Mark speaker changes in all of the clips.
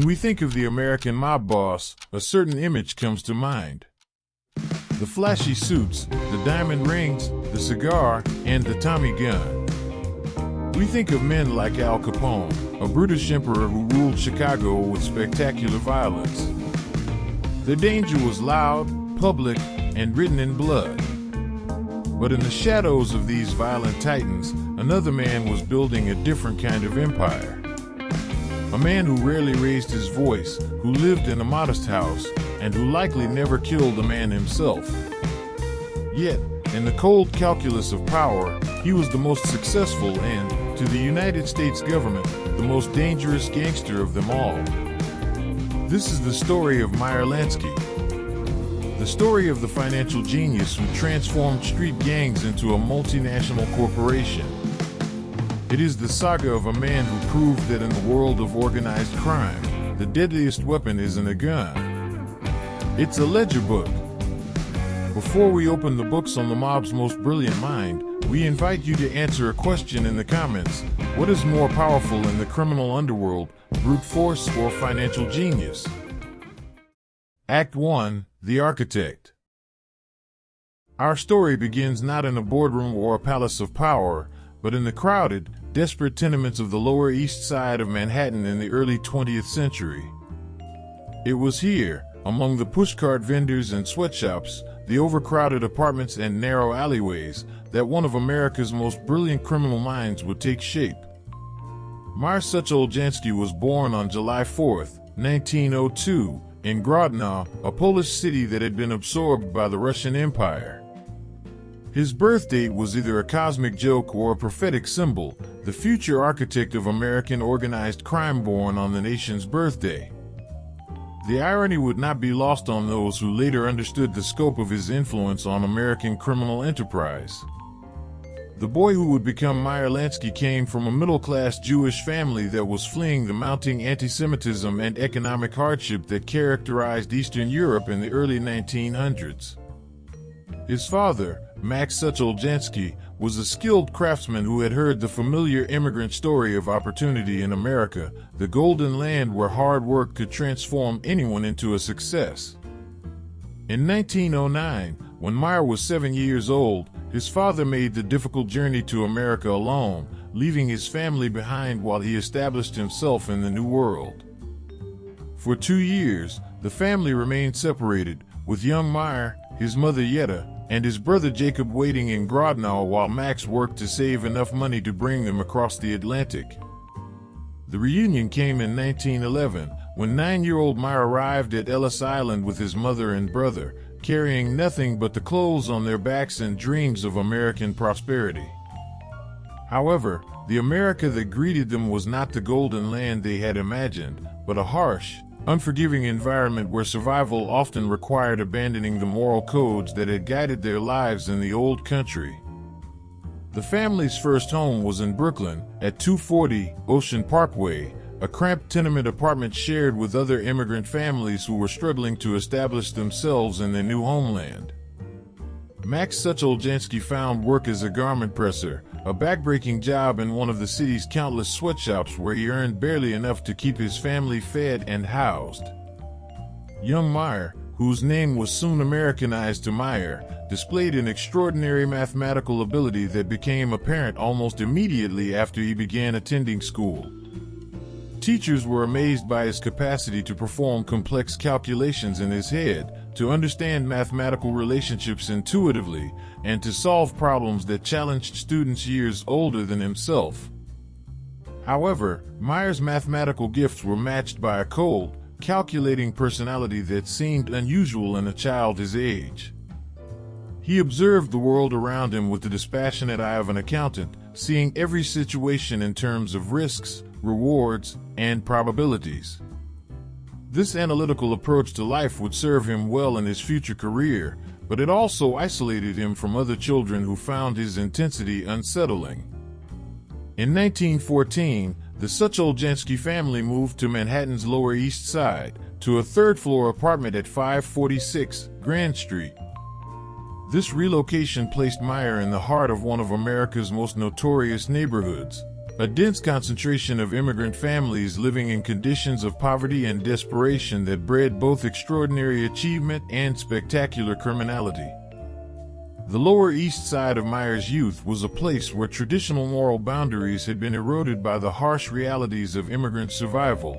Speaker 1: we think of the American mob boss, a certain image comes to mind. The flashy suits, the diamond rings, the cigar, and the Tommy gun. We think of men like Al Capone, a British emperor who ruled Chicago with spectacular violence. Their danger was loud, public, and written in blood. But in the shadows of these violent titans, another man was building a different kind of empire. A man who rarely raised his voice, who lived in a modest house, and who likely never killed a man himself. Yet, in the cold calculus of power, he was the most successful and, to the United States government, the most dangerous gangster of them all. This is the story of Meyer Lansky. The story of the financial genius who transformed street gangs into a multinational corporation. It is the saga of a man who proved that in the world of organized crime, the deadliest weapon isn't a gun. It's a ledger book. Before we open the books on the mob's most brilliant mind, we invite you to answer a question in the comments. What is more powerful in the criminal underworld, brute force or financial genius? Act 1, The Architect. Our story begins not in a boardroom or a palace of power, but in the crowded, desperate tenements of the Lower East Side of Manhattan in the early 20th century. It was here, among the pushcart vendors and sweatshops, the overcrowded apartments and narrow alleyways, that one of America's most brilliant criminal minds would take shape. Meyer Lansky was born on July 4, 1902, in Grodno, a Polish city that had been absorbed by the Russian Empire. His birth date was either a cosmic joke or a prophetic symbol, the future architect of American organized crime born on the nation's birthday. The irony would not be lost on those who later understood the scope of his influence on American criminal enterprise. The boy who would become Meyer Lansky came from a middle-class Jewish family that was fleeing the mounting anti-Semitism and economic hardship that characterized Eastern Europe in the early 1900s. His father, Max Lansky, was a skilled craftsman who had heard the familiar immigrant story of opportunity in America, the golden land where hard work could transform anyone into a success. In 1909, when Meyer was 7 years old, his father made the difficult journey to America alone, leaving his family behind while he established himself in the New World. For 2 years, the family remained separated, with young Meyer, his mother Yetta, and his brother Jacob waiting in Grodno while Max worked to save enough money to bring them across the Atlantic. The reunion came in 1911, when 9-year-old Meyer arrived at Ellis Island with his mother and brother, carrying nothing but the clothes on their backs and dreams of American prosperity. However, the America that greeted them was not the golden land they had imagined, but a harsh, unforgiving environment where survival often required abandoning the moral codes that had guided their lives in the old country. The family's first home was in Brooklyn, at 240 Ocean Parkway, a cramped tenement apartment shared with other immigrant families who were struggling to establish themselves in their new homeland. Max Lansky found work as a garment presser, a backbreaking job in one of the city's countless sweatshops where he earned barely enough to keep his family fed and housed. Young Meyer, whose name was soon Americanized to Meyer, displayed an extraordinary mathematical ability that became apparent almost immediately after he began attending school. Teachers were amazed by his capacity to perform complex calculations in his head, to understand mathematical relationships intuitively, and to solve problems that challenged students years older than himself. However, Meyer's mathematical gifts were matched by a cold, calculating personality that seemed unusual in a child his age. He observed the world around him with the dispassionate eye of an accountant, seeing every situation in terms of risks, rewards, and probabilities. This analytical approach to life would serve him well in his future career, but it also isolated him from other children who found his intensity unsettling. In 1914, the Lansky family moved to Manhattan's Lower East Side, to a third-floor apartment at 546 Grand Street. This relocation placed Meyer in the heart of one of America's most notorious neighborhoods. a dense concentration of immigrant families living in conditions of poverty and desperation that bred both extraordinary achievement and spectacular criminality. The Lower East Side of Meyer's youth was a place where traditional moral boundaries had been eroded by the harsh realities of immigrant survival.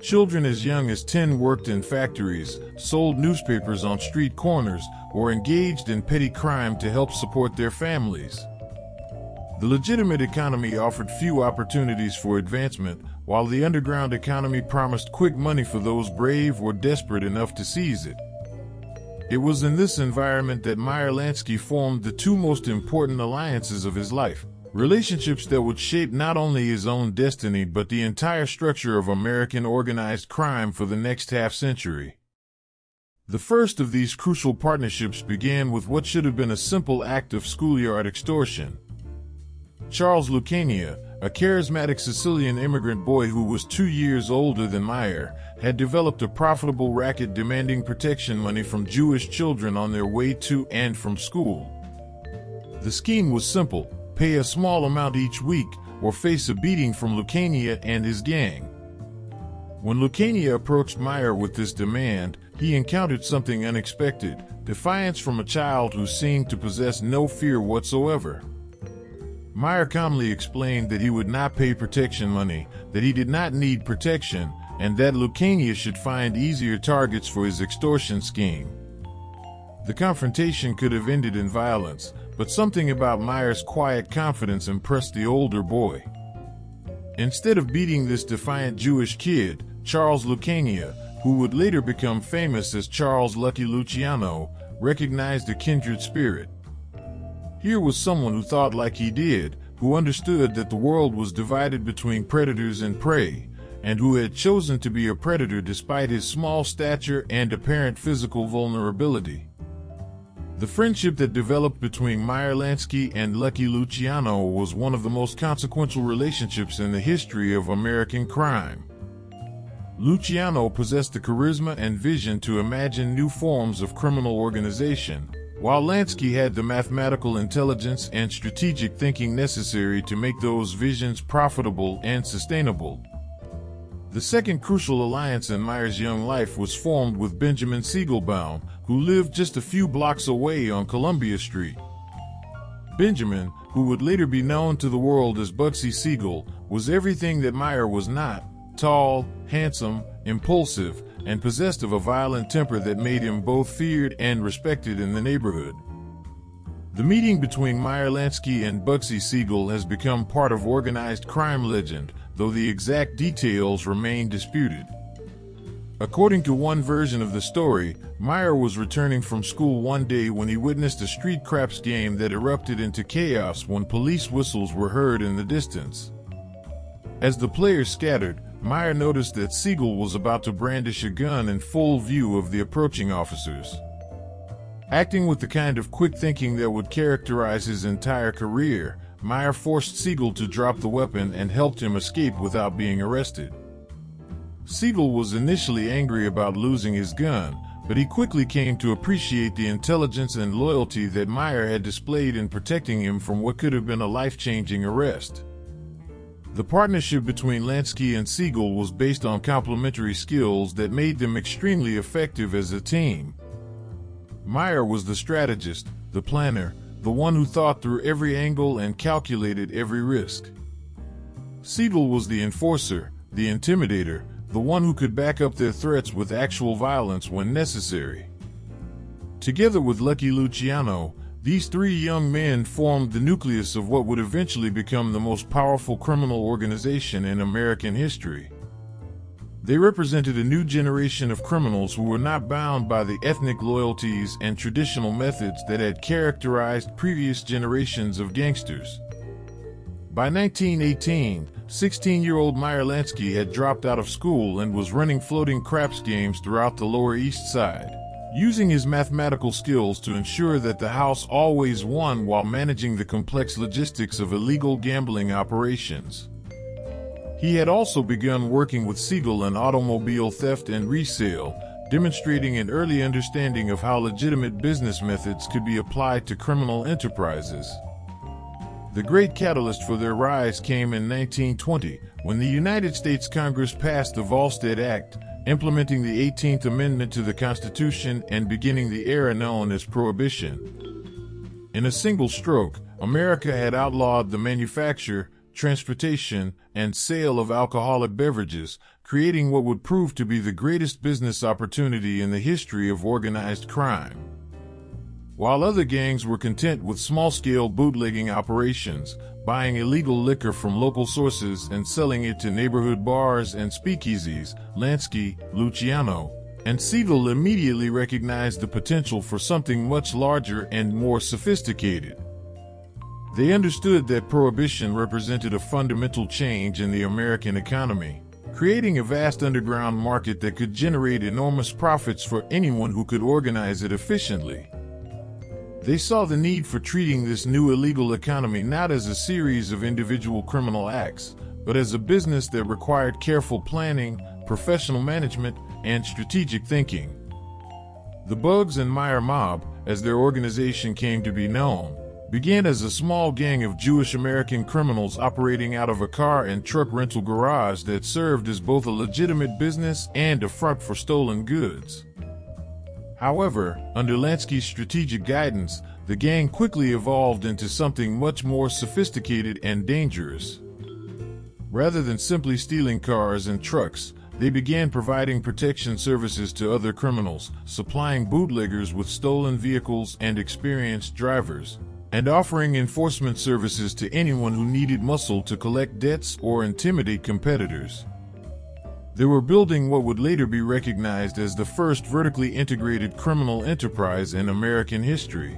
Speaker 1: Children as young as 10 worked in factories, sold newspapers on street corners, or engaged in petty crime to help support their families. The legitimate economy offered few opportunities for advancement, while the underground economy promised quick money for those brave or desperate enough to seize it. It was in this environment that Meyer Lansky formed the two most important alliances of his life, relationships that would shape not only his own destiny but the entire structure of American organized crime for the next half-century. The first of these crucial partnerships began with what should have been a simple act of schoolyard extortion. Charles Luciano, a charismatic Sicilian immigrant boy who was 2 years older than Meyer, had developed a profitable racket demanding protection money from Jewish children on their way to and from school. The scheme was simple: pay a small amount each week or face a beating from Luciano and his gang. When Luciano approached Meyer with this demand, he encountered something unexpected: defiance from a child who seemed to possess no fear whatsoever. Meyer calmly explained that he would not pay protection money, that he did not need protection, and that Luciano should find easier targets for his extortion scheme. The confrontation could have ended in violence, but something about Meyer's quiet confidence impressed the older boy. Instead of beating this defiant Jewish kid, Charles Luciano, who would later become famous as Charles Lucky Luciano, recognized a kindred spirit. Here was someone who thought like he did, who understood that the world was divided between predators and prey, and who had chosen to be a predator despite his small stature and apparent physical vulnerability. The friendship that developed between Meyer Lansky and Lucky Luciano was one of the most consequential relationships in the history of American crime. Luciano possessed the charisma and vision to imagine new forms of criminal organization, while Lansky had the mathematical intelligence and strategic thinking necessary to make those visions profitable and sustainable. The second crucial alliance in Meyer's young life was formed with Benjamin Siegel, who lived just a few blocks away on Columbia Street. Benjamin, who would later be known to the world as Bugsy Siegel, was everything that Meyer was not: tall, handsome, impulsive, and possessed of a violent temper that made him both feared and respected in the neighborhood. The meeting between Meyer Lansky and Bugsy Siegel has become part of organized crime legend, though the exact details remain disputed. According to one version of the story, Meyer was returning from school one day when he witnessed a street craps game that erupted into chaos when police whistles were heard in the distance. As the players scattered, Meyer noticed that Siegel was about to brandish a gun in full view of the approaching officers. Acting with the kind of quick thinking that would characterize his entire career, Meyer forced Siegel to drop the weapon and helped him escape without being arrested. Siegel was initially angry about losing his gun, but he quickly came to appreciate the intelligence and loyalty that Meyer had displayed in protecting him from what could have been a life-changing arrest. The partnership between Lansky and Siegel was based on complementary skills that made them extremely effective as a team. Meyer was the strategist, the planner, the one who thought through every angle and calculated every risk. Siegel was the enforcer, the intimidator, the one who could back up their threats with actual violence when necessary. Together with Lucky Luciano, these three young men formed the nucleus of what would eventually become the most powerful criminal organization in American history. They represented a new generation of criminals who were not bound by the ethnic loyalties and traditional methods that had characterized previous generations of gangsters. By 1918, 16-year-old Meyer Lansky had dropped out of school and was running floating craps games throughout the Lower East Side, using his mathematical skills to ensure that the house always won while managing the complex logistics of illegal gambling operations. He had also begun working with Siegel in automobile theft and resale, demonstrating an early understanding of how legitimate business methods could be applied to criminal enterprises. The great catalyst for their rise came in 1920, when the United States Congress passed the Volstead Act, implementing the 18th Amendment to the Constitution and beginning the era known as Prohibition. In a single stroke, America had outlawed the manufacture, transportation, and sale of alcoholic beverages, creating what would prove to be the greatest business opportunity in the history of organized crime. While other gangs were content with small-scale bootlegging operations, buying illegal liquor from local sources and selling it to neighborhood bars and speakeasies, Lansky, Luciano, and Siegel immediately recognized the potential for something much larger and more sophisticated. They understood that prohibition represented a fundamental change in the American economy, creating a vast underground market that could generate enormous profits for anyone who could organize it efficiently. They saw the need for treating this new illegal economy not as a series of individual criminal acts, but as a business that required careful planning, professional management, and strategic thinking. The Bugs and Meyer Mob, as their organization came to be known, began as a small gang of Jewish American criminals operating out of a car and truck rental garage that served as both a legitimate business and a front for stolen goods. However, under Lansky's strategic guidance, the gang quickly evolved into something much more sophisticated and dangerous. Rather than simply stealing cars and trucks, they began providing protection services to other criminals, supplying bootleggers with stolen vehicles and experienced drivers, and offering enforcement services to anyone who needed muscle to collect debts or intimidate competitors. They were building what would later be recognized as the first vertically integrated criminal enterprise in American history.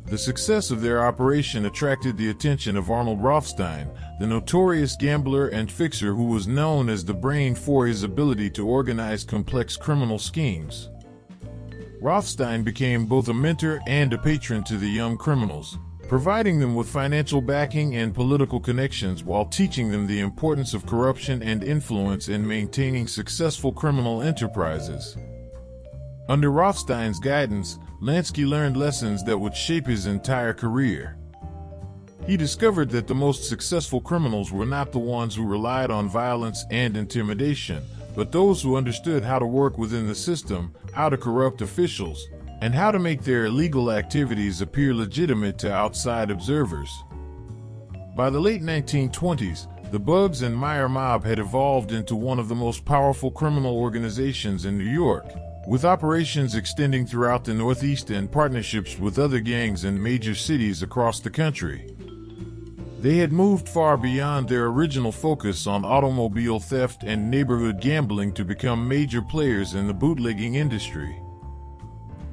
Speaker 1: The success of their operation attracted the attention of Arnold Rothstein, the notorious gambler and fixer who was known as the brain for his ability to organize complex criminal schemes. Rothstein became both a mentor and a patron to the young criminals, providing them with financial backing and political connections while teaching them the importance of corruption and influence in maintaining successful criminal enterprises. Under Rothstein's guidance, Lansky learned lessons that would shape his entire career. He discovered that the most successful criminals were not the ones who relied on violence and intimidation, but those who understood how to work within the system, how to corrupt officials, and how to make their illegal activities appear legitimate to outside observers. By the late 1920s, the Bugs and Meyer Mob had evolved into one of the most powerful criminal organizations in New York, with operations extending throughout the Northeast and partnerships with other gangs in major cities across the country. They had moved far beyond their original focus on automobile theft and neighborhood gambling to become major players in the bootlegging industry.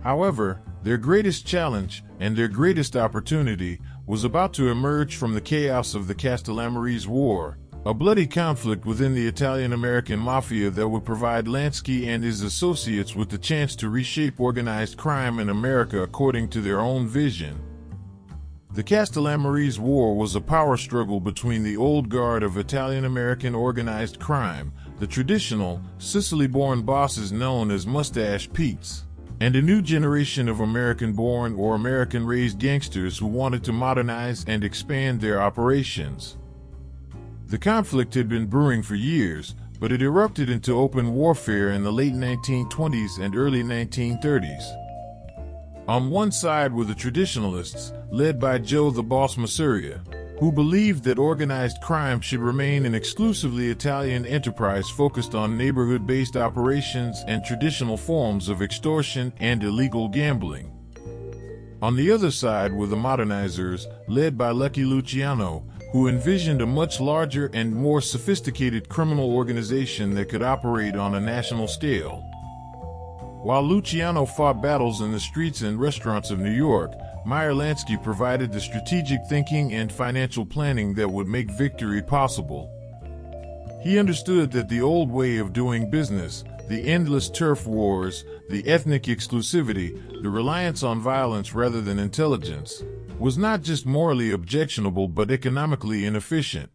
Speaker 1: However, their greatest challenge, and their greatest opportunity, was about to emerge from the chaos of the Castellammarese War, a bloody conflict within the Italian-American mafia that would provide Lansky and his associates with the chance to reshape organized crime in America according to their own vision. The Castellammarese War was a power struggle between the old guard of Italian-American organized crime, the traditional, Sicily-born bosses known as Mustache Pete's, and a new generation of American-born or American-raised gangsters who wanted to modernize and expand their operations. The conflict had been brewing for years, but it erupted into open warfare in the late 1920s and early 1930s. On one side were the traditionalists, led by Joe the Boss Masuria, who believed that organized crime should remain an exclusively Italian enterprise focused on neighborhood-based operations and traditional forms of extortion and illegal gambling. On the other side were the modernizers, led by Lucky Luciano, who envisioned a much larger and more sophisticated criminal organization that could operate on a national scale. While Luciano fought battles in the streets and restaurants of New York, Meyer Lansky provided the strategic thinking and financial planning that would make victory possible. He understood that the old way of doing business, the endless turf wars, the ethnic exclusivity, the reliance on violence rather than intelligence, was not just morally objectionable but economically inefficient.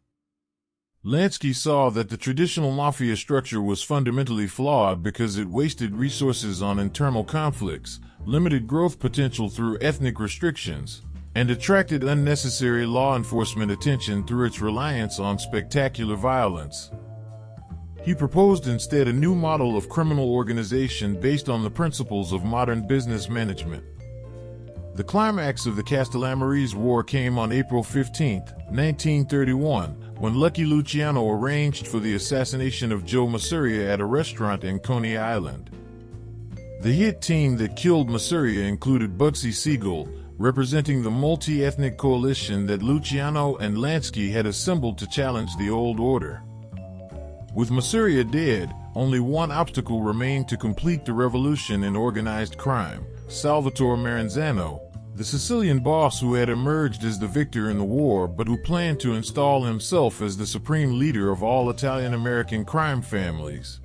Speaker 1: Lansky saw that the traditional mafia structure was fundamentally flawed because it wasted resources on internal conflicts, limited growth potential through ethnic restrictions, and attracted unnecessary law enforcement attention through its reliance on spectacular violence. He proposed instead a new model of criminal organization based on the principles of modern business management. The climax of the Castellamarese War came on April 15, 1931, when Lucky Luciano arranged for the assassination of Joe Masuria at a restaurant in Coney Island. The hit team that killed Masuria included Bugsy Siegel, representing the multi-ethnic coalition that Luciano and Lansky had assembled to challenge the old order. With Masuria dead, only one obstacle remained to complete the revolution in organized crime: Salvatore Maranzano, the Sicilian boss who had emerged as the victor in the war but who planned to install himself as the supreme leader of all Italian-American crime families.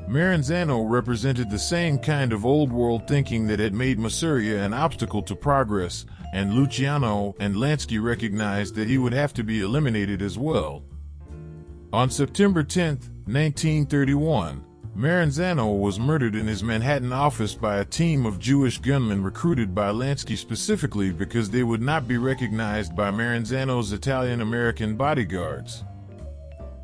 Speaker 1: Maranzano represented the same kind of old-world thinking that had made Masuria an obstacle to progress, and Luciano and Lansky recognized that he would have to be eliminated as well. On September 10, 1931, Maranzano was murdered in his Manhattan office by a team of Jewish gunmen recruited by Lansky specifically because they would not be recognized by Maranzano's Italian-American bodyguards.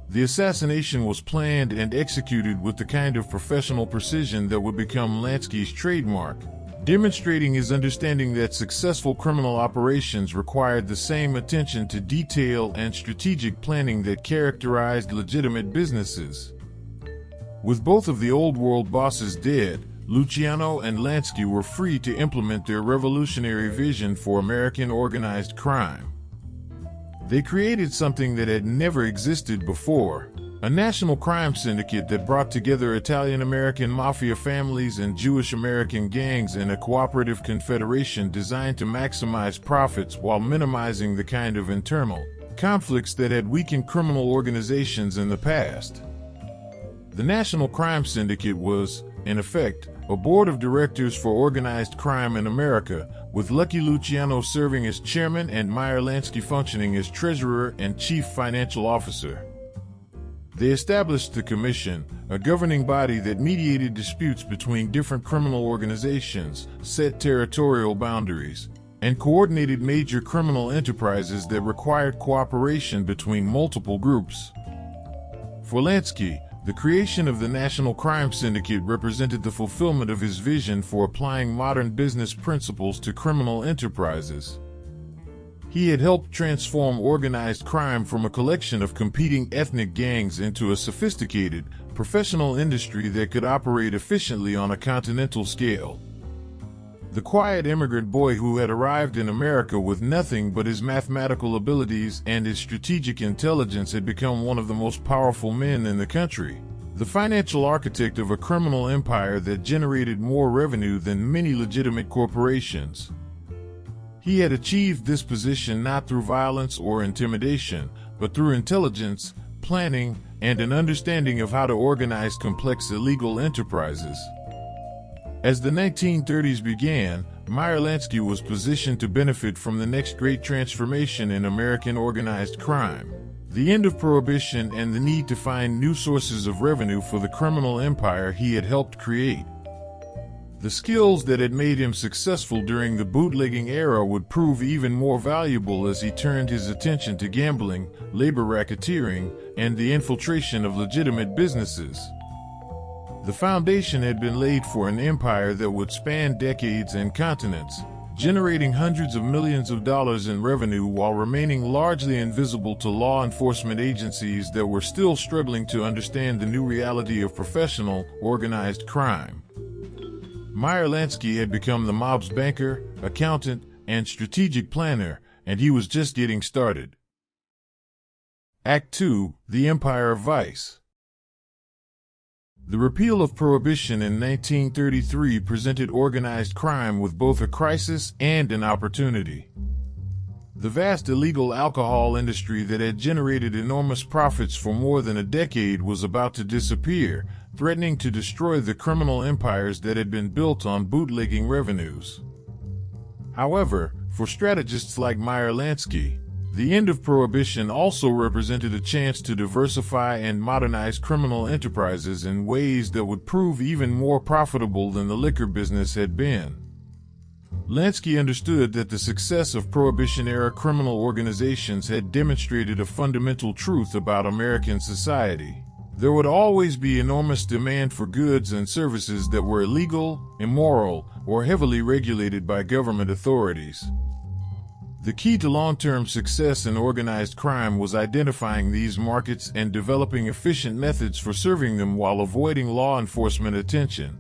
Speaker 1: The assassination was planned and executed with the kind of professional precision that would become Lansky's trademark, demonstrating his understanding that successful criminal operations required the same attention to detail and strategic planning that characterized legitimate businesses. With both of the old world bosses dead, Luciano and Lansky were free to implement their revolutionary vision for American organized crime. They created something that had never existed before: a national crime syndicate that brought together Italian-American mafia families and Jewish-American gangs in a cooperative confederation designed to maximize profits while minimizing the kind of internal conflicts that had weakened criminal organizations in the past. The National Crime Syndicate was, in effect, a board of directors for organized crime in America, with Lucky Luciano serving as chairman and Meyer Lansky functioning as treasurer and chief financial officer. They established the Commission, a governing body that mediated disputes between different criminal organizations, set territorial boundaries, and coordinated major criminal enterprises that required cooperation between multiple groups. For Lansky, the creation of the National Crime Syndicate represented the fulfillment of his vision for applying modern business principles to criminal enterprises. He had helped transform organized crime from a collection of competing ethnic gangs into a sophisticated, professional industry that could operate efficiently on a continental scale. The quiet immigrant boy who had arrived in America with nothing but his mathematical abilities and his strategic intelligence had become one of the most powerful men in the country, the financial architect of a criminal empire that generated more revenue than many legitimate corporations. He had achieved this position not through violence or intimidation, but through intelligence, planning, and an understanding of how to organize complex illegal enterprises. As the 1930s began, Meyer Lansky was positioned to benefit from the next great transformation in American organized crime: the end of Prohibition and the need to find new sources of revenue for the criminal empire he had helped create. The skills that had made him successful during the bootlegging era would prove even more valuable as he turned his attention to gambling, labor racketeering, and the infiltration of legitimate businesses. The foundation had been laid for an empire that would span decades and continents, generating hundreds of millions of dollars in revenue while remaining largely invisible to law enforcement agencies that were still struggling to understand the new reality of professional, organized crime. Meyer Lansky had become the mob's banker, accountant, and strategic planner, and he was just getting started. Act 2: The Empire of Vice. The repeal of Prohibition in 1933 presented organized crime with both a crisis and an opportunity. The vast illegal alcohol industry that had generated enormous profits for more than a decade was about to disappear, threatening to destroy the criminal empires that had been built on bootlegging revenues. However, for strategists like Meyer Lansky, the end of Prohibition also represented a chance to diversify and modernize criminal enterprises in ways that would prove even more profitable than the liquor business had been. Lansky understood that the success of Prohibition-era criminal organizations had demonstrated a fundamental truth about American society. There would always be enormous demand for goods and services that were illegal, immoral, or heavily regulated by government authorities. The key to long-term success in organized crime was identifying these markets and developing efficient methods for serving them while avoiding law enforcement attention.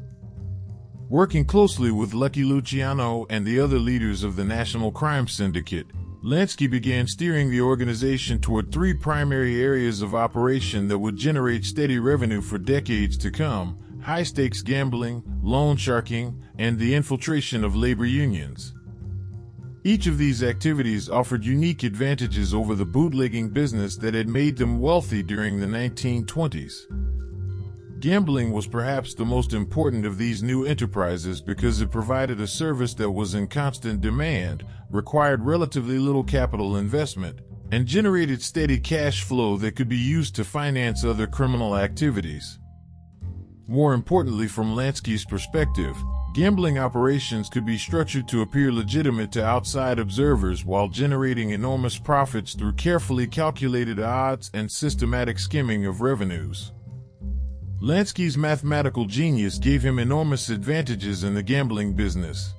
Speaker 1: Working closely with Luciano and the other leaders of the National Crime Syndicate, Lansky began steering the organization toward three primary areas of operation that would generate steady revenue for decades to come: high-stakes gambling, loan sharking, and the infiltration of labor unions. Each of these activities offered unique advantages over the bootlegging business that had made them wealthy during the 1920s. Gambling was perhaps the most important of these new enterprises because it provided a service that was in constant demand, required relatively little capital investment, and generated steady cash flow that could be used to finance other criminal activities. More importantly, from Lansky's perspective, gambling operations could be structured to appear legitimate to outside observers while generating enormous profits through carefully calculated odds and systematic skimming of revenues. Lansky's mathematical genius gave him enormous advantages in the gambling business.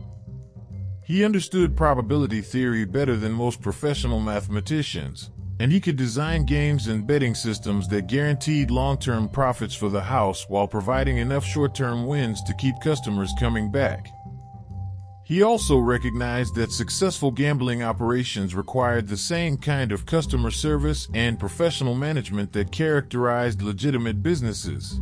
Speaker 1: He understood probability theory better than most professional mathematicians, and he could design games and betting systems that guaranteed long-term profits for the house while providing enough short-term wins to keep customers coming back. He also recognized that successful gambling operations required the same kind of customer service and professional management that characterized legitimate businesses.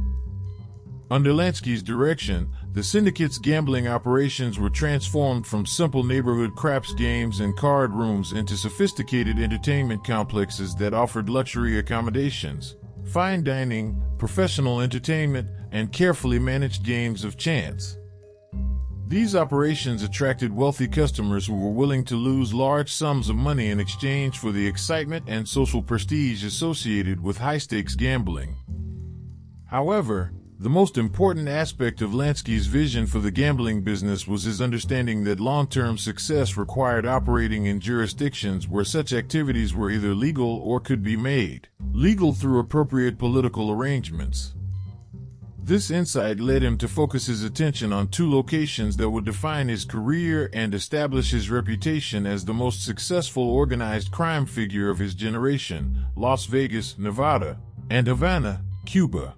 Speaker 1: Under Lansky's direction, the syndicate's gambling operations were transformed from simple neighborhood craps games and card rooms into sophisticated entertainment complexes that offered luxury accommodations, fine dining, professional entertainment, and carefully managed games of chance. These operations attracted wealthy customers who were willing to lose large sums of money in exchange for the excitement and social prestige associated with high-stakes gambling. However, the most important aspect of Lansky's vision for the gambling business was his understanding that long-term success required operating in jurisdictions where such activities were either legal or could be made legal through appropriate political arrangements. This insight led him to focus his attention on two locations that would define his career and establish his reputation as the most successful organized crime figure of his generation: Las Vegas, Nevada, and Havana, Cuba.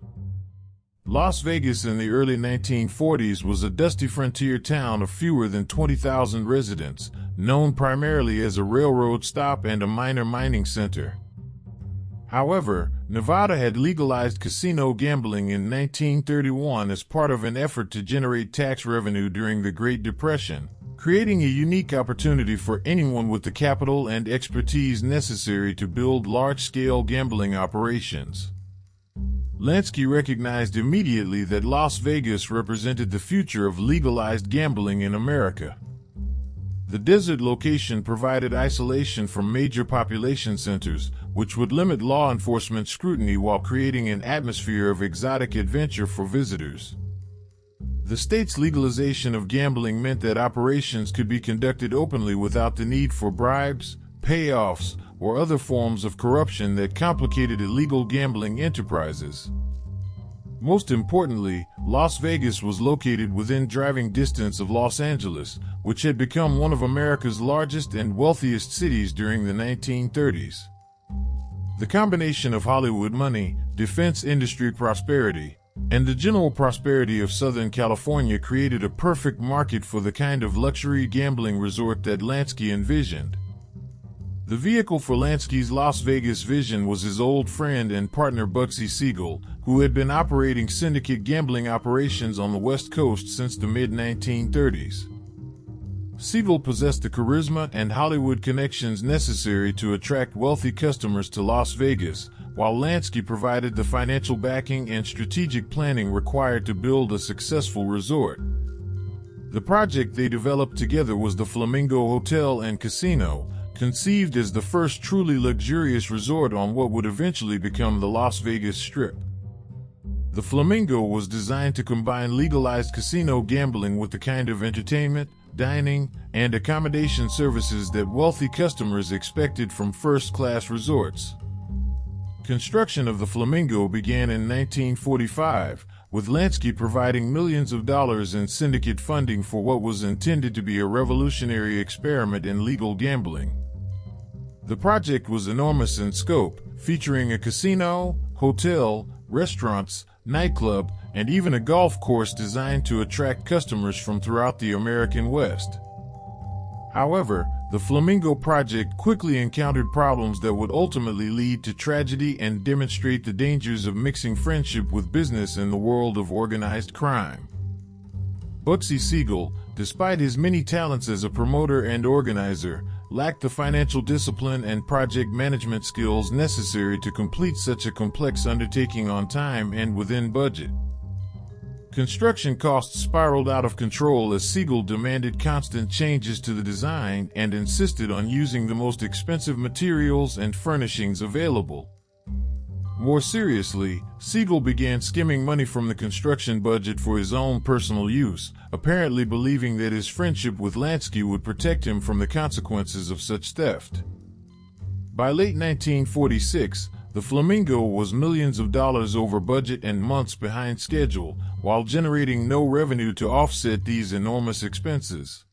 Speaker 1: Las Vegas in the early 1940s was a dusty frontier town of fewer than 20,000 residents, known primarily as a railroad stop and a minor mining center. However, Nevada had legalized casino gambling in 1931 as part of an effort to generate tax revenue during the Great Depression, creating a unique opportunity for anyone with the capital and expertise necessary to build large-scale gambling operations. Lansky recognized immediately that Las Vegas represented the future of legalized gambling in America. The desert location provided isolation from major population centers, which would limit law enforcement scrutiny while creating an atmosphere of exotic adventure for visitors. The state's legalization of gambling meant that operations could be conducted openly without the need for bribes, payoffs, or other forms of corruption that complicated illegal gambling enterprises. Most importantly, Las Vegas was located within driving distance of Los Angeles, which had become one of America's largest and wealthiest cities during the 1930s. The combination of Hollywood money, defense industry prosperity, and the general prosperity of Southern California created a perfect market for the kind of luxury gambling resort that Lansky envisioned. The vehicle for Lansky's Las Vegas vision was his old friend and partner Bugsy Siegel, who had been operating syndicate gambling operations on the West Coast since the mid-1930s. Siegel possessed the charisma and Hollywood connections necessary to attract wealthy customers to Las Vegas, while Lansky provided the financial backing and strategic planning required to build a successful resort. The project they developed together was the Flamingo Hotel and Casino, conceived as the first truly luxurious resort on what would eventually become the Las Vegas Strip. The Flamingo was designed to combine legalized casino gambling with the kind of entertainment, dining, and accommodation services that wealthy customers expected from first-class resorts. Construction of the Flamingo began in 1945, with Lansky providing millions of dollars in syndicate funding for what was intended to be a revolutionary experiment in legal gambling. The project was enormous in scope, featuring a casino, hotel, restaurants, nightclub, and even a golf course designed to attract customers from throughout the American West. However, the Flamingo project quickly encountered problems that would ultimately lead to tragedy and demonstrate the dangers of mixing friendship with business in the world of organized crime. Bugsy Siegel, despite his many talents as a promoter and organizer, lacked the financial discipline and project management skills necessary to complete such a complex undertaking on time and within budget. Construction costs spiraled out of control as Siegel demanded constant changes to the design and insisted on using the most expensive materials and furnishings available. More seriously, Siegel began skimming money from the construction budget for his own personal use, apparently believing that his friendship with Lansky would protect him from the consequences of such theft. By late 1946, the Flamingo was millions of dollars over budget and months behind schedule, while generating no revenue to offset these enormous expenses.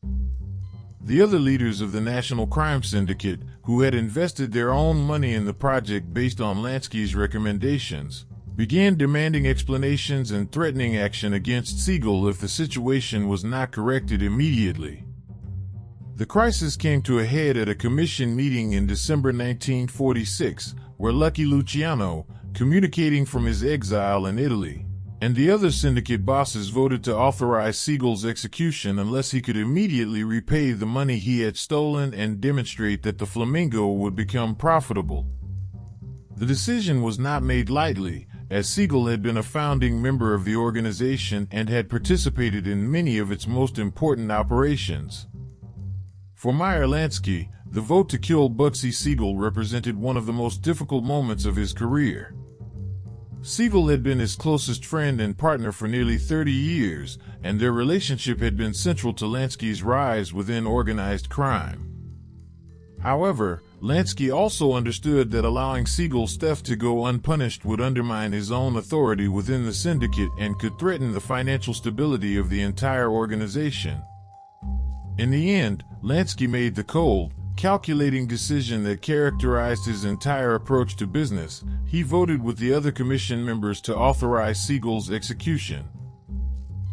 Speaker 1: The other leaders of the National Crime Syndicate, who had invested their own money in the project based on Lansky's recommendations, began demanding explanations and threatening action against Siegel if the situation was not corrected immediately. The crisis came to a head at a commission meeting in December 1946, where Luciano, communicating from his exile in Italy, and the other syndicate bosses voted to authorize Siegel's execution unless he could immediately repay the money he had stolen and demonstrate that the Flamingo would become profitable. The decision was not made lightly, as Siegel had been a founding member of the organization and had participated in many of its most important operations. For Meyer Lansky, the vote to kill Bugsy Siegel represented one of the most difficult moments of his career. Siegel had been his closest friend and partner for nearly 30 years, and their relationship had been central to Lansky's rise within organized crime. However, Lansky also understood that allowing Siegel's theft to go unpunished would undermine his own authority within the syndicate and could threaten the financial stability of the entire organization. In the end, Lansky made the cold, calculating decision that characterized his entire approach to business. He voted with the other commission members to authorize Siegel's execution.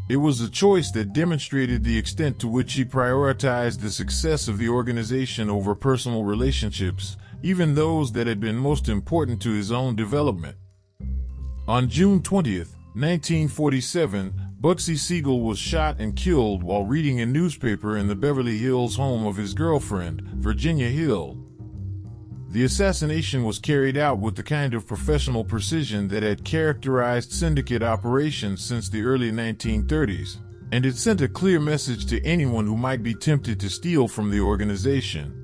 Speaker 1: It was a choice that demonstrated the extent to which he prioritized the success of the organization over personal relationships, even those that had been most important to his own development. On June 20, 1947, Bugsy Siegel was shot and killed while reading a newspaper in the Beverly Hills home of his girlfriend, Virginia Hill. The assassination was carried out with the kind of professional precision that had characterized syndicate operations since the early 1930s, and it sent a clear message to anyone who might be tempted to steal from the organization.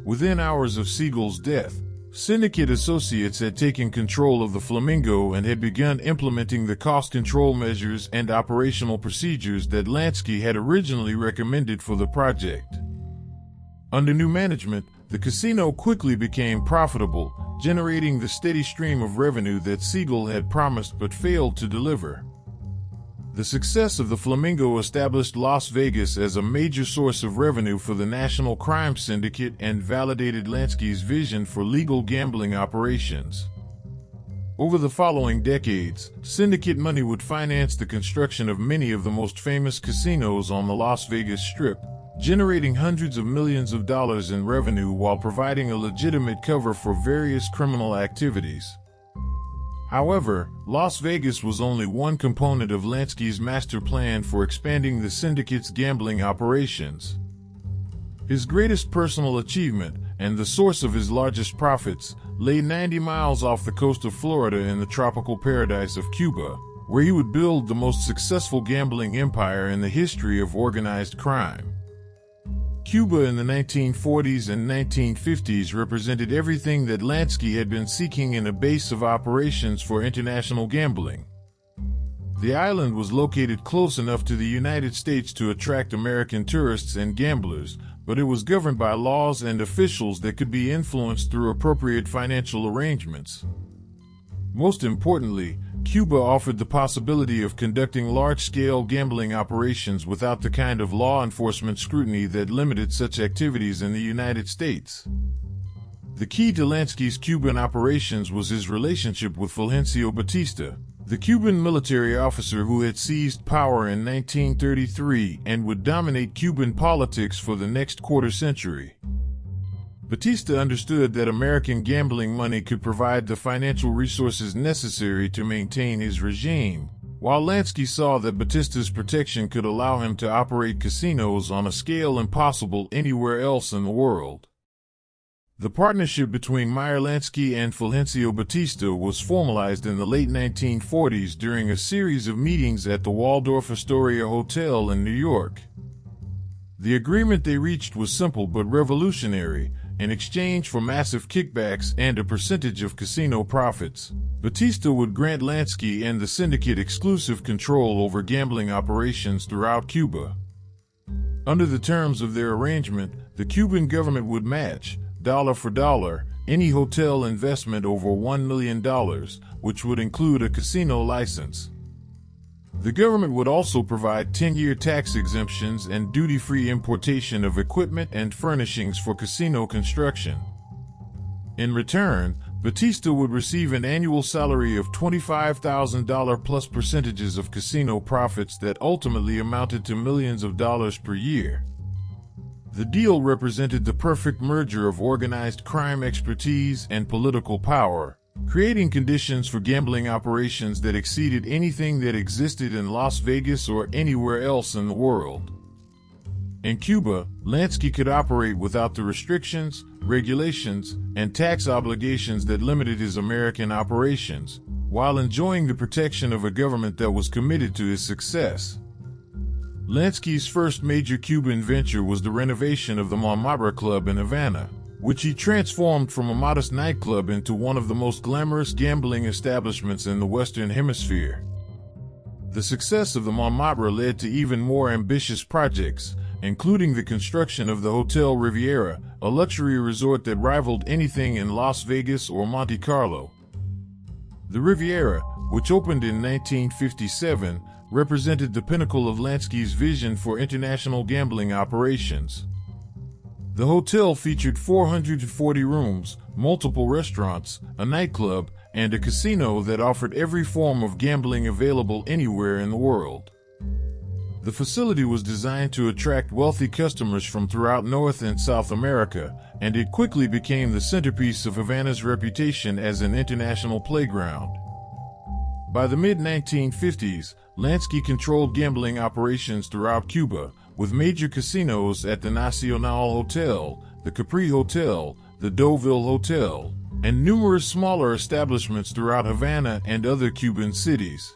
Speaker 1: Within hours of Siegel's death, syndicate associates had taken control of the Flamingo and had begun implementing the cost control measures and operational procedures that Lansky had originally recommended for the project. Under new management, the casino quickly became profitable, generating the steady stream of revenue that Siegel had promised but failed to deliver. The success of the Flamingo established Las Vegas as a major source of revenue for the National Crime Syndicate and validated Lansky's vision for legal gambling operations. Over the following decades, syndicate money would finance the construction of many of the most famous casinos on the Las Vegas Strip, generating hundreds of millions of dollars in revenue while providing a legitimate cover for various criminal activities. However, Las Vegas was only one component of Lansky's master plan for expanding the syndicate's gambling operations. His greatest personal achievement, and the source of his largest profits, lay 90 miles off the coast of Florida in the tropical paradise of Cuba, where he would build the most successful gambling empire in the history of organized crime. Cuba in the 1940s and 1950s represented everything that Lansky had been seeking in a base of operations for international gambling. The island was located close enough to the United States to attract American tourists and gamblers, but it was governed by laws and officials that could be influenced through appropriate financial arrangements. Most importantly, Cuba offered the possibility of conducting large-scale gambling operations without the kind of law enforcement scrutiny that limited such activities in the United States. The key to Lansky's Cuban operations was his relationship with Fulgencio Batista, the Cuban military officer who had seized power in 1933 and would dominate Cuban politics for the next quarter century. Batista understood that American gambling money could provide the financial resources necessary to maintain his regime, while Lansky saw that Batista's protection could allow him to operate casinos on a scale impossible anywhere else in the world. The partnership between Meyer Lansky and Fulgencio Batista was formalized in the late 1940s during a series of meetings at the Waldorf Astoria Hotel in New York. The agreement they reached was simple but revolutionary. In exchange for massive kickbacks and a percentage of casino profits, Batista would grant Lansky and the syndicate exclusive control over gambling operations throughout Cuba. Under the terms of their arrangement, the Cuban government would match, dollar for dollar, any hotel investment over $1 million, which would include a casino license. The government would also provide 10-year tax exemptions and duty-free importation of equipment and furnishings for casino construction. In return, Batista would receive an annual salary of $25,000 plus percentages of casino profits that ultimately amounted to millions of dollars per year. The deal represented the perfect merger of organized crime expertise and political power, creating conditions for gambling operations that exceeded anything that existed in Las Vegas or anywhere else in the world. In Cuba, Lansky could operate without the restrictions, regulations, and tax obligations that limited his American operations, while enjoying the protection of a government that was committed to his success. Lansky's first major Cuban venture was the renovation of the Montmartre Club in Havana, which he transformed from a modest nightclub into one of the most glamorous gambling establishments in the Western Hemisphere. The success of the Montmartre led to even more ambitious projects, including the construction of the Hotel Riviera, a luxury resort that rivaled anything in Las Vegas or Monte Carlo. The Riviera, which opened in 1957, represented the pinnacle of Lansky's vision for international gambling operations. The hotel featured 440 rooms, multiple restaurants, a nightclub, and a casino that offered every form of gambling available anywhere in the world. The facility was designed to attract wealthy customers from throughout North and South America, and it quickly became the centerpiece of Havana's reputation as an international playground. By the mid-1950s, Lansky controlled gambling operations throughout Cuba, with major casinos at the Nacional Hotel, the Capri Hotel, the Deauville Hotel, and numerous smaller establishments throughout Havana and other Cuban cities.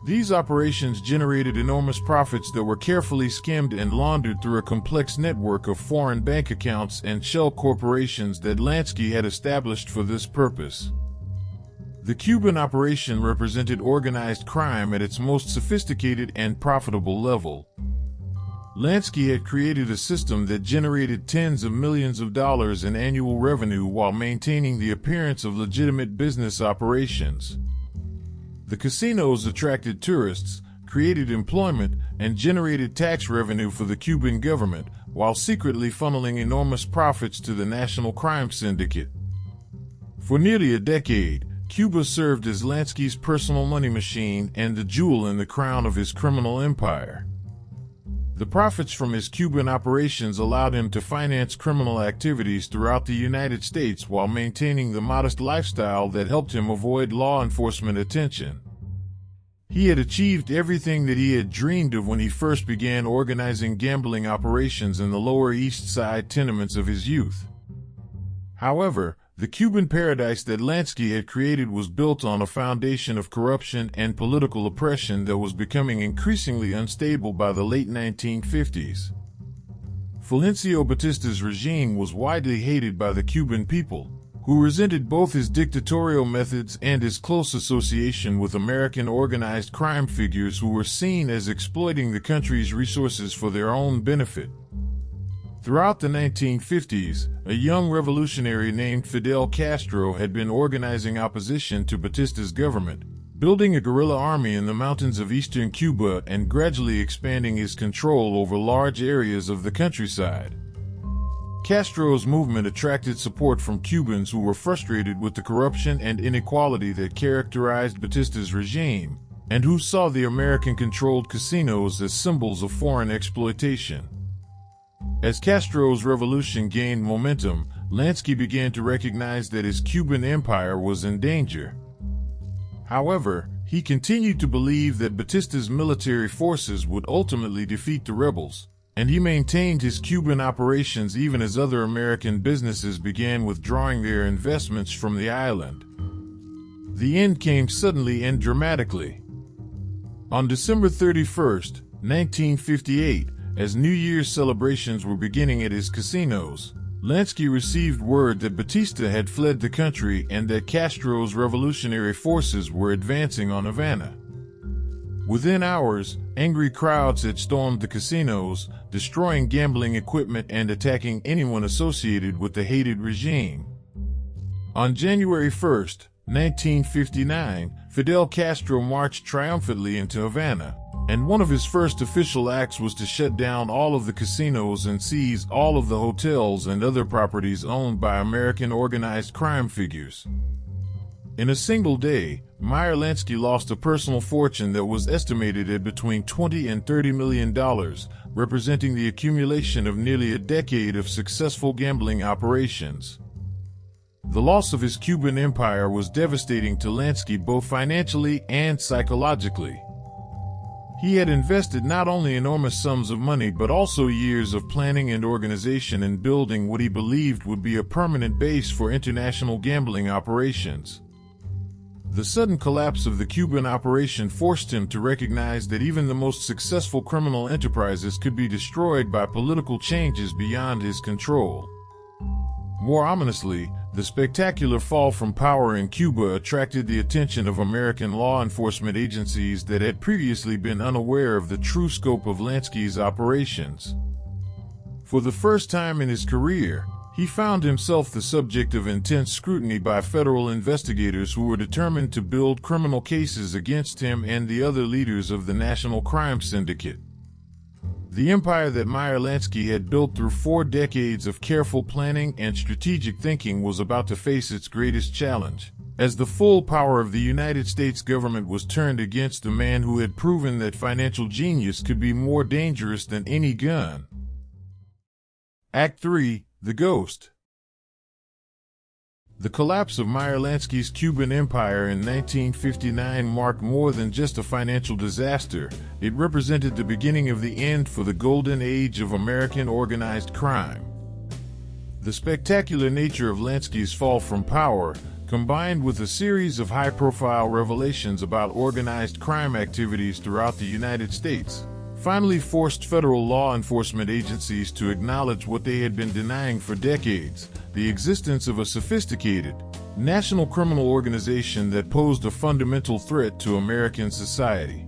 Speaker 1: These operations generated enormous profits that were carefully skimmed and laundered through a complex network of foreign bank accounts and shell corporations that Lansky had established for this purpose. The Cuban operation represented organized crime at its most sophisticated and profitable level. Lansky had created a system that generated tens of millions of dollars in annual revenue while maintaining the appearance of legitimate business operations. The casinos attracted tourists, created employment, and generated tax revenue for the Cuban government, while secretly funneling enormous profits to the National Crime Syndicate. For nearly a decade, Cuba served as Lansky's personal money machine and the jewel in the crown of his criminal empire. The profits from his Cuban operations allowed him to finance criminal activities throughout the United States while maintaining the modest lifestyle that helped him avoid law enforcement attention. He had achieved everything that he had dreamed of when he first began organizing gambling operations in the Lower East Side tenements of his youth. However, the Cuban paradise that Lansky had created was built on a foundation of corruption and political oppression that was becoming increasingly unstable by the late 1950s. Fulgencio Batista's regime was widely hated by the Cuban people, who resented both his dictatorial methods and his close association with American organized crime figures who were seen as exploiting the country's resources for their own benefit. Throughout the 1950s, a young revolutionary named Fidel Castro had been organizing opposition to Batista's government, building a guerrilla army in the mountains of eastern Cuba and gradually expanding his control over large areas of the countryside. Castro's movement attracted support from Cubans who were frustrated with the corruption and inequality that characterized Batista's regime, and who saw the American-controlled casinos as symbols of foreign exploitation. As Castro's revolution gained momentum, Lansky began to recognize that his Cuban empire was in danger. However, he continued to believe that Batista's military forces would ultimately defeat the rebels, and he maintained his Cuban operations even as other American businesses began withdrawing their investments from the island. The end came suddenly and dramatically. On December 31, 1958, as New Year's celebrations were beginning at his casinos, Lansky received word that Batista had fled the country and that Castro's revolutionary forces were advancing on Havana. Within hours, angry crowds had stormed the casinos, destroying gambling equipment and attacking anyone associated with the hated regime. On January 1, 1959, Fidel Castro marched triumphantly into Havana, and one of his first official acts was to shut down all of the casinos and seize all of the hotels and other properties owned by American organized crime figures. In a single day, Meyer Lansky lost a personal fortune that was estimated at between $20 and $30 million, representing the accumulation of nearly a decade of successful gambling operations. The loss of his Cuban empire was devastating to Lansky both financially and psychologically. He had invested not only enormous sums of money but also years of planning and organization in building what he believed would be a permanent base for international gambling operations. The sudden collapse of the Cuban operation forced him to recognize that even the most successful criminal enterprises could be destroyed by political changes beyond his control. More ominously, the spectacular fall from power in Cuba attracted the attention of American law enforcement agencies that had previously been unaware of the true scope of Lansky's operations. For the first time in his career, he found himself the subject of intense scrutiny by federal investigators who were determined to build criminal cases against him and the other leaders of the National Crime Syndicate. The empire that Meyer Lansky had built through 4 decades of careful planning and strategic thinking was about to face its greatest challenge, as the full power of the United States government was turned against a man who had proven that financial genius could be more dangerous than any gun. Act 3. The Ghost. The collapse of Meyer Lansky's Cuban empire in 1959 marked more than just a financial disaster. It represented the beginning of the end for the golden age of American organized crime. The spectacular nature of Lansky's fall from power, combined with a series of high-profile revelations about organized crime activities throughout the United States, finally forced federal law enforcement agencies to acknowledge what they had been denying for decades: the existence of a sophisticated, national criminal organization that posed a fundamental threat to American society.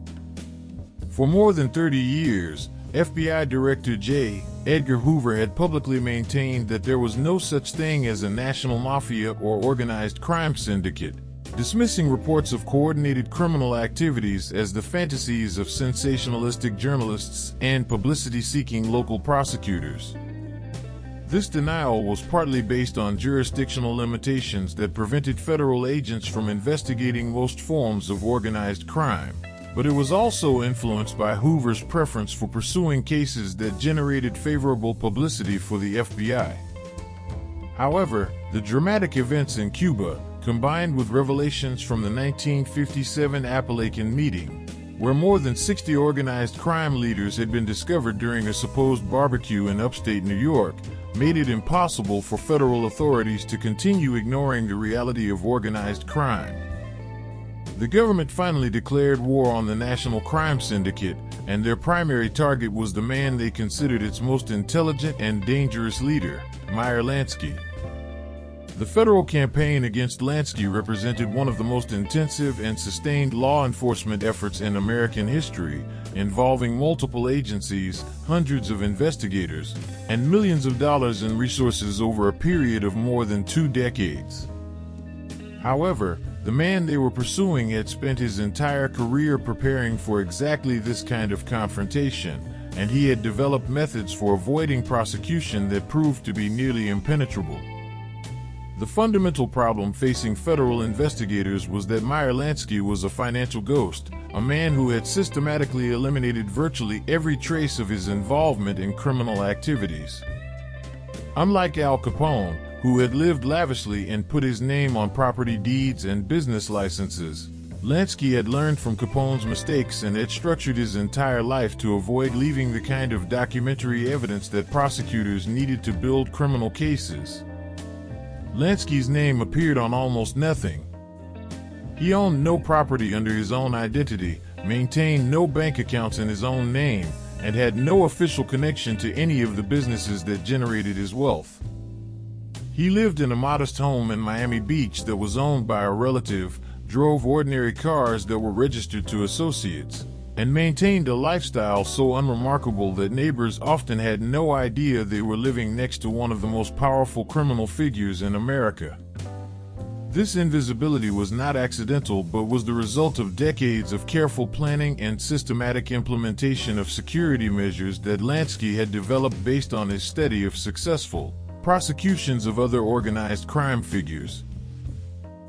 Speaker 1: For more than 30 years, FBI Director J. Edgar Hoover had publicly maintained that there was no such thing as a national mafia or organized crime syndicate, dismissing reports of coordinated criminal activities as the fantasies of sensationalistic journalists and publicity-seeking local prosecutors. This denial was partly based on jurisdictional limitations that prevented federal agents from investigating most forms of organized crime, but it was also influenced by Hoover's preference for pursuing cases that generated favorable publicity for the FBI. However, the dramatic events in Cuba, combined with revelations from the 1957 Apalachin meeting, where more than 60 organized crime leaders had been discovered during a supposed barbecue in upstate New York, made it impossible for federal authorities to continue ignoring the reality of organized crime. The government finally declared war on the National Crime Syndicate, and their primary target was the man they considered its most intelligent and dangerous leader, Meyer Lansky. The federal campaign against Lansky represented one of the most intensive and sustained law enforcement efforts in American history, involving multiple agencies, hundreds of investigators, and millions of dollars in resources over a period of more than 2 decades. However, the man they were pursuing had spent his entire career preparing for exactly this kind of confrontation, and he had developed methods for avoiding prosecution that proved to be nearly impenetrable. The fundamental problem facing federal investigators was that Meyer Lansky was a financial ghost, a man who had systematically eliminated virtually every trace of his involvement in criminal activities. Unlike Al Capone, who had lived lavishly and put his name on property deeds and business licenses, Lansky had learned from Capone's mistakes and had structured his entire life to avoid leaving the kind of documentary evidence that prosecutors needed to build criminal cases. Lansky's name appeared on almost nothing. He owned no property under his own identity, maintained no bank accounts in his own name, and had no official connection to any of the businesses that generated his wealth. He lived in a modest home in Miami Beach that was owned by a relative, drove ordinary cars that were registered to associates, and maintained a lifestyle so unremarkable that neighbors often had no idea they were living next to one of the most powerful criminal figures in America. This invisibility was not accidental but was the result of decades of careful planning and systematic implementation of security measures that Lansky had developed based on his study of successful prosecutions of other organized crime figures.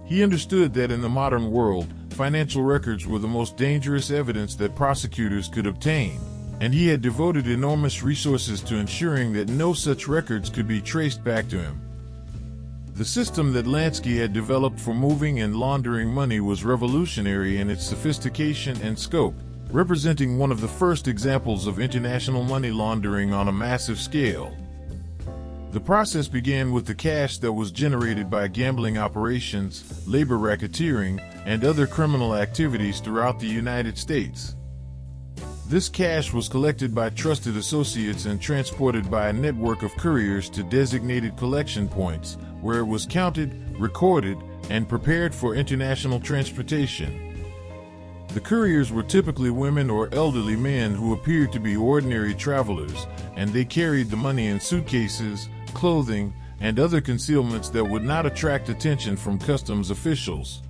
Speaker 1: He understood that in the modern world, financial records were the most dangerous evidence that prosecutors could obtain, and he had devoted enormous resources to ensuring that no such records could be traced back to him. The system that Lansky had developed for moving and laundering money was revolutionary in its sophistication and scope, representing one of the first examples of international money laundering on a massive scale. The process began with the cash that was generated by gambling operations, labor racketeering, and other criminal activities throughout the United States. This cash was collected by trusted associates and transported by a network of couriers to designated collection points, where it was counted, recorded, and prepared for international transportation. The couriers were typically women or elderly men who appeared to be ordinary travelers, and they carried the money in suitcases, clothing, and other concealments that would not attract attention from customs officials.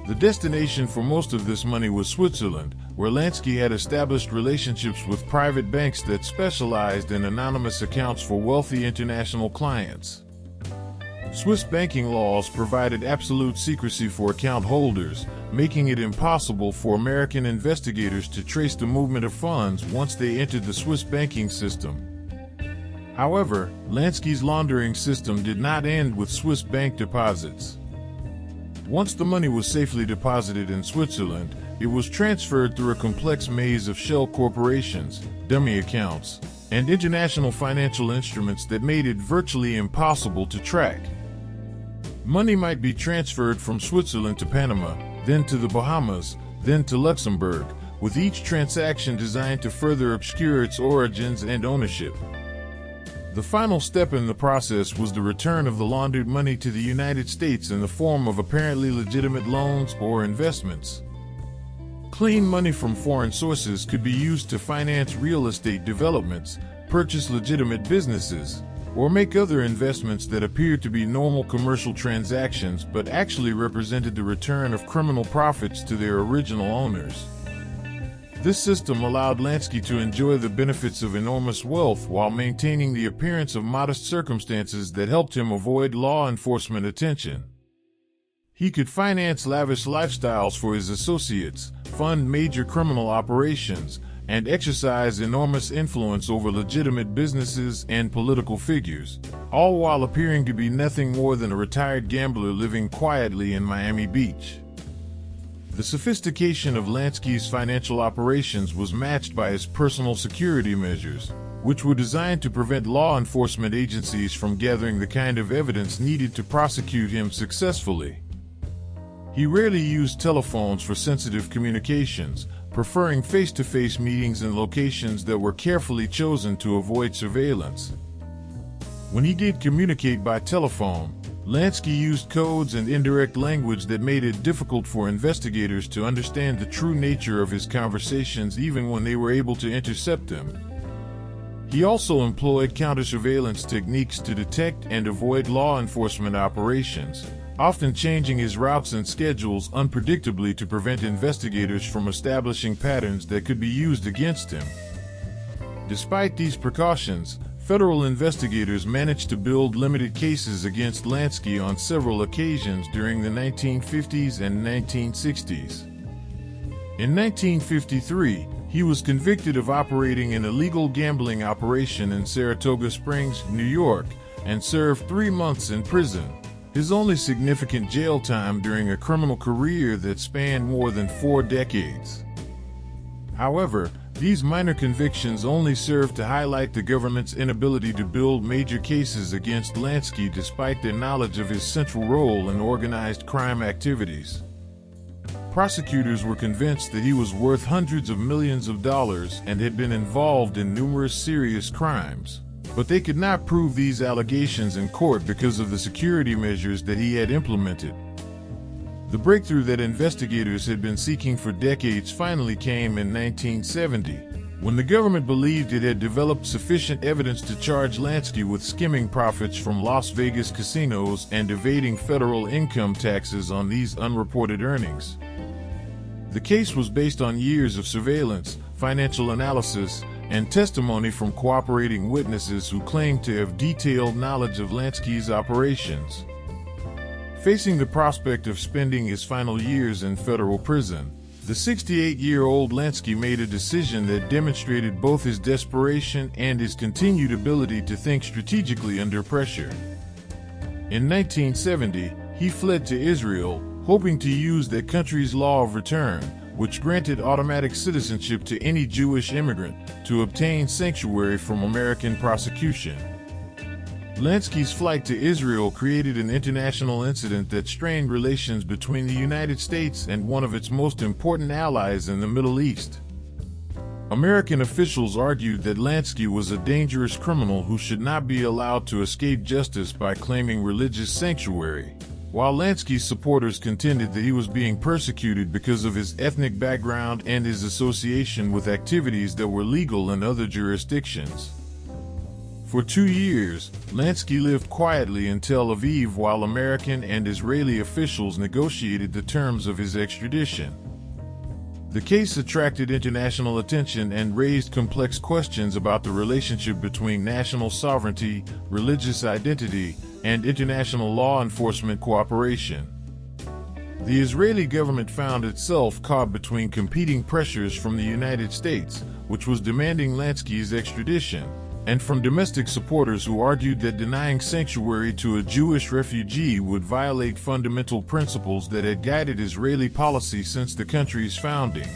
Speaker 1: The destination for most of this money was Switzerland, where Lansky had established relationships with private banks that specialized in anonymous accounts for wealthy international clients. Swiss banking laws provided absolute secrecy for account holders, making it impossible for American investigators to trace the movement of funds once they entered the Swiss banking system. However, Lansky's laundering system did not end with Swiss bank deposits. Once the money was safely deposited in Switzerland, it was transferred through a complex maze of shell corporations, dummy accounts, and international financial instruments that made it virtually impossible to track. Money might be transferred from Switzerland to Panama, then to the Bahamas, then to Luxembourg, with each transaction designed to further obscure its origins and ownership. The final step in the process was the return of the laundered money to the United States in the form of apparently legitimate loans or investments. Clean money from foreign sources could be used to finance real estate developments, purchase legitimate businesses, or make other investments that appeared to be normal commercial transactions but actually represented the return of criminal profits to their original owners. This system allowed Lansky to enjoy the benefits of enormous wealth while maintaining the appearance of modest circumstances that helped him avoid law enforcement attention. He could finance lavish lifestyles for his associates, fund major criminal operations, and exercise enormous influence over legitimate businesses and political figures, all while appearing to be nothing more than a retired gambler living quietly in Miami Beach. The sophistication of Lansky's financial operations was matched by his personal security measures, which were designed to prevent law enforcement agencies from gathering the kind of evidence needed to prosecute him successfully. He rarely used telephones for sensitive communications, preferring face-to-face meetings in locations that were carefully chosen to avoid surveillance. When he did communicate by telephone, Lansky used codes and indirect language that made it difficult for investigators to understand the true nature of his conversations even when they were able to intercept them. He also employed counter-surveillance techniques to detect and avoid law enforcement operations, often changing his routes and schedules unpredictably to prevent investigators from establishing patterns that could be used against him. Despite these precautions, federal investigators managed to build limited cases against Lansky on several occasions during the 1950s and 1960s. In 1953, he was convicted of operating an illegal gambling operation in Saratoga Springs, New York, and served 3 months in prison, his only significant jail time during a criminal career that spanned more than 4 decades. However, these minor convictions only served to highlight the government's inability to build major cases against Lansky despite their knowledge of his central role in organized crime activities. Prosecutors were convinced that he was worth hundreds of millions of dollars and had been involved in numerous serious crimes, but they could not prove these allegations in court because of the security measures that he had implemented. The breakthrough that investigators had been seeking for decades finally came in 1970, when the government believed it had developed sufficient evidence to charge Lansky with skimming profits from Las Vegas casinos and evading federal income taxes on these unreported earnings. The case was based on years of surveillance, financial analysis, and testimony from cooperating witnesses who claimed to have detailed knowledge of Lansky's operations. Facing the prospect of spending his final years in federal prison, the 68-year-old Lansky made a decision that demonstrated both his desperation and his continued ability to think strategically under pressure. In 1970, he fled to Israel, hoping to use that country's law of return, which granted automatic citizenship to any Jewish immigrant, to obtain sanctuary from American prosecution. Lansky's flight to Israel created an international incident that strained relations between the United States and one of its most important allies in the Middle East. American officials argued that Lansky was a dangerous criminal who should not be allowed to escape justice by claiming religious sanctuary, while Lansky's supporters contended that he was being persecuted because of his ethnic background and his association with activities that were legal in other jurisdictions. For 2 years, Lansky lived quietly in Tel Aviv while American and Israeli officials negotiated the terms of his extradition. The case attracted international attention and raised complex questions about the relationship between national sovereignty, religious identity, and international law enforcement cooperation. The Israeli government found itself caught between competing pressures from the United States, which was demanding Lansky's extradition, and from domestic supporters who argued that denying sanctuary to a Jewish refugee would violate fundamental principles that had guided Israeli policy since the country's founding.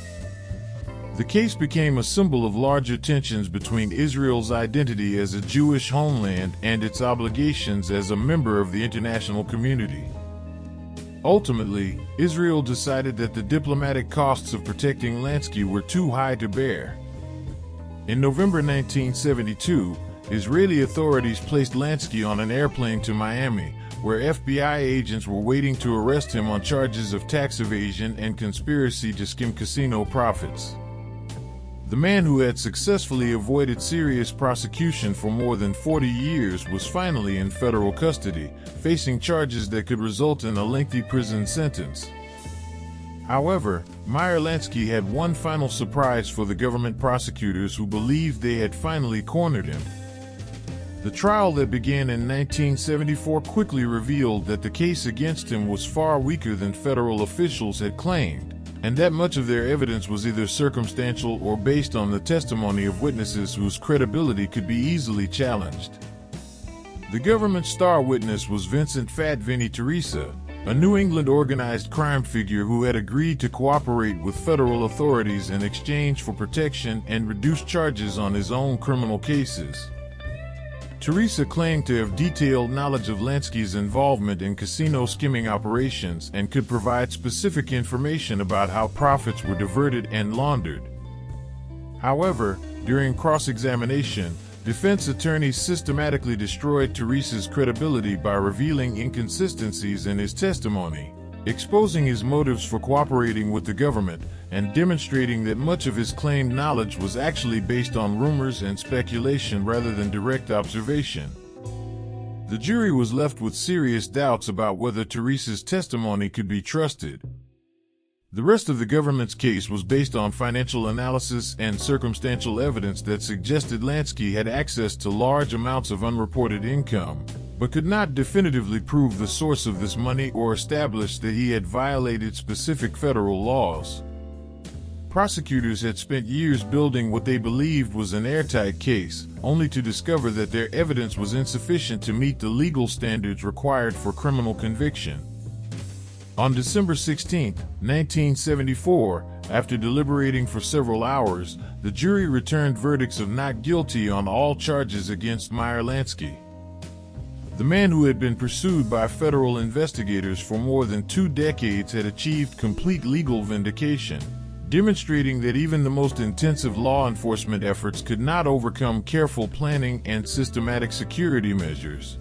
Speaker 1: The case became a symbol of larger tensions between Israel's identity as a Jewish homeland and its obligations as a member of the international community. Ultimately, Israel decided that the diplomatic costs of protecting Lansky were too high to bear. In November 1972, Israeli authorities placed Lansky on an airplane to Miami, where FBI agents were waiting to arrest him on charges of tax evasion and conspiracy to skim casino profits. The man who had successfully avoided serious prosecution for more than 40 years was finally in federal custody, facing charges that could result in a lengthy prison sentence. However, Meyer Lansky had one final surprise for the government prosecutors who believed they had finally cornered him. The trial that began in 1974 quickly revealed that the case against him was far weaker than federal officials had claimed, and that much of their evidence was either circumstantial or based on the testimony of witnesses whose credibility could be easily challenged. The government's star witness was Vincent "Fat Vinny" Teresa, a New England organized crime figure who had agreed to cooperate with federal authorities in exchange for protection and reduced charges on his own criminal cases. Teresa claimed to have detailed knowledge of Lansky's involvement in casino skimming operations and could provide specific information about how profits were diverted and laundered. However, during cross-examination, Defense attorneys systematically destroyed Teresa's credibility by revealing inconsistencies in his testimony, exposing his motives for cooperating with the government, and demonstrating that much of his claimed knowledge was actually based on rumors and speculation rather than direct observation. The jury was left with serious doubts about whether Teresa's testimony could be trusted. The rest of the government's case was based on financial analysis and circumstantial evidence that suggested Lansky had access to large amounts of unreported income, but could not definitively prove the source of this money or establish that he had violated specific federal laws. Prosecutors had spent years building what they believed was an airtight case, only to discover that their evidence was insufficient to meet the legal standards required for criminal conviction. On December 16, 1974, after deliberating for several hours, the jury returned verdicts of not guilty on all charges against Meyer Lansky. The man who had been pursued by federal investigators for more than 2 decades had achieved complete legal vindication, demonstrating that even the most intensive law enforcement efforts could not overcome careful planning and systematic security measures.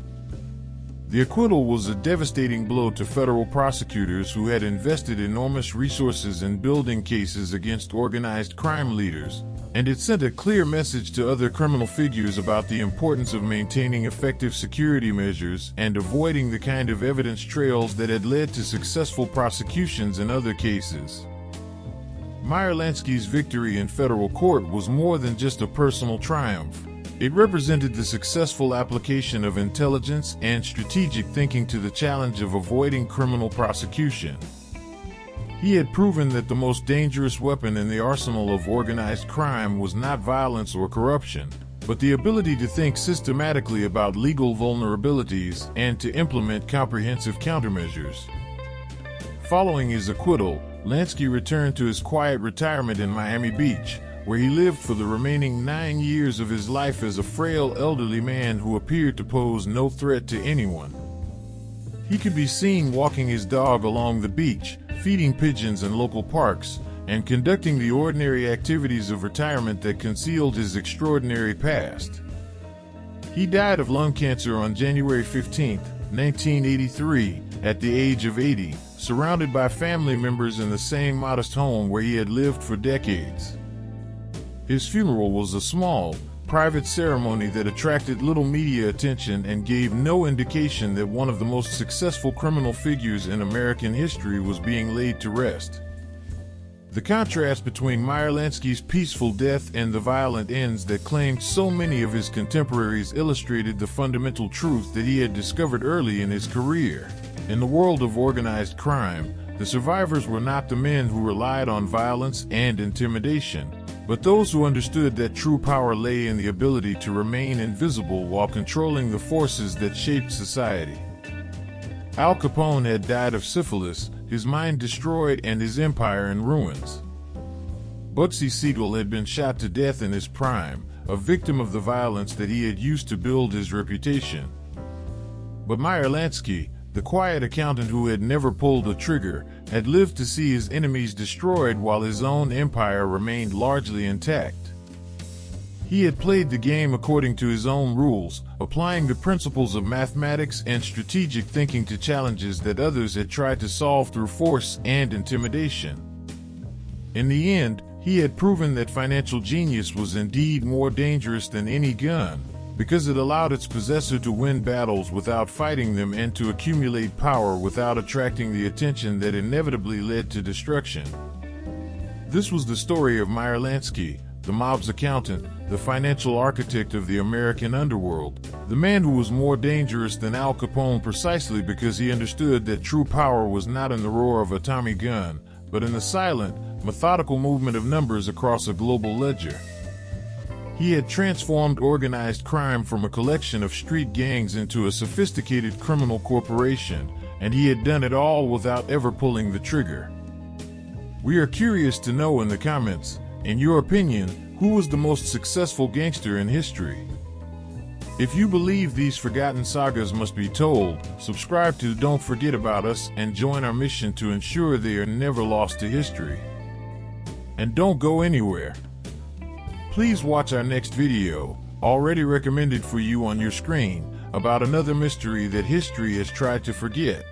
Speaker 1: The acquittal was a devastating blow to federal prosecutors who had invested enormous resources in building cases against organized crime leaders, and it sent a clear message to other criminal figures about the importance of maintaining effective security measures and avoiding the kind of evidence trails that had led to successful prosecutions in other cases. Meyer Lansky's victory in federal court was more than just a personal triumph. It represented the successful application of intelligence and strategic thinking to the challenge of avoiding criminal prosecution. He had proven that the most dangerous weapon in the arsenal of organized crime was not violence or corruption, but the ability to think systematically about legal vulnerabilities and to implement comprehensive countermeasures. Following his acquittal, Lansky returned to his quiet retirement in Miami Beach, where he lived for the remaining 9 years of his life as a frail elderly man who appeared to pose no threat to anyone. He could be seen walking his dog along the beach, feeding pigeons in local parks, and conducting the ordinary activities of retirement that concealed his extraordinary past. He died of lung cancer on January 15, 1983, at the age of 80, surrounded by family members in the same modest home where he had lived for decades. His funeral was a small, private ceremony that attracted little media attention and gave no indication that one of the most successful criminal figures in American history was being laid to rest. The contrast between Meyer Lansky's peaceful death and the violent ends that claimed so many of his contemporaries illustrated the fundamental truth that he had discovered early in his career. In the world of organized crime, the survivors were not the men who relied on violence and intimidation, but those who understood that true power lay in the ability to remain invisible while controlling the forces that shaped society. Al Capone had died of syphilis, his mind destroyed and his empire in ruins. Bugsy Siegel had been shot to death in his prime, a victim of the violence that he had used to build his reputation. But Meyer Lansky, the quiet accountant who had never pulled a trigger, had lived to see his enemies destroyed while his own empire remained largely intact. He had played the game according to his own rules, applying the principles of mathematics and strategic thinking to challenges that others had tried to solve through force and intimidation. In the end, he had proven that financial genius was indeed more dangerous than any gun, because it allowed its possessor to win battles without fighting them and to accumulate power without attracting the attention that inevitably led to destruction. This was the story of Meyer Lansky, the mob's accountant, the financial architect of the American underworld, the man who was more dangerous than Al Capone precisely because he understood that true power was not in the roar of a Tommy gun, but in the silent, methodical movement of numbers across a global ledger. He had transformed organized crime from a collection of street gangs into a sophisticated criminal corporation, and he had done it all without ever pulling the trigger. We are curious to know in the comments, in your opinion, who was the most successful gangster in history? If you believe these forgotten sagas must be told, subscribe to Don't Forget About Us and join our mission to ensure they are never lost to history. And don't go anywhere. Please watch our next video, already recommended for you on your screen, about another mystery that history has tried to forget.